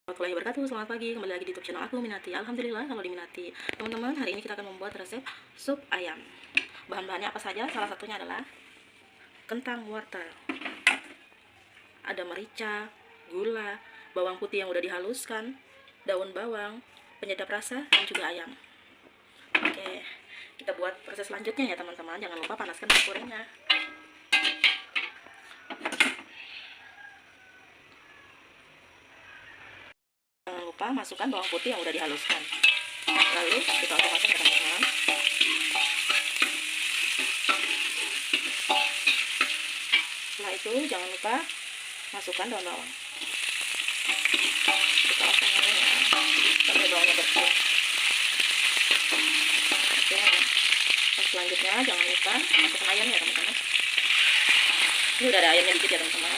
Warahmatullahi wabarakatuh. Selamat pagi, kembali lagi di YouTube channel aku Minati. Alhamdulillah kalau diminati. Teman-teman, hari ini kita akan membuat resep sup ayam. Bahan-bahannya apa saja? Salah satunya adalah kentang wortel, ada merica, gula, bawang putih yang udah dihaluskan, daun bawang, penyedap rasa, dan juga ayam. Oke, kita buat proses selanjutnya ya teman-teman. Jangan lupa panaskan minyak gorengnya. Jangan lupa masukkan bawang putih yang udah dihaluskan. Lalu kita otak-otak ya teman-teman. Setelah itu jangan lupa masukkan daun bawang. Kita otak-otak ya sampai bawangnya bersih. Oke, selanjutnya jangan lupa masukkan ayamnya ya teman-teman. Ini udah ada ayamnya dikit ya teman-teman.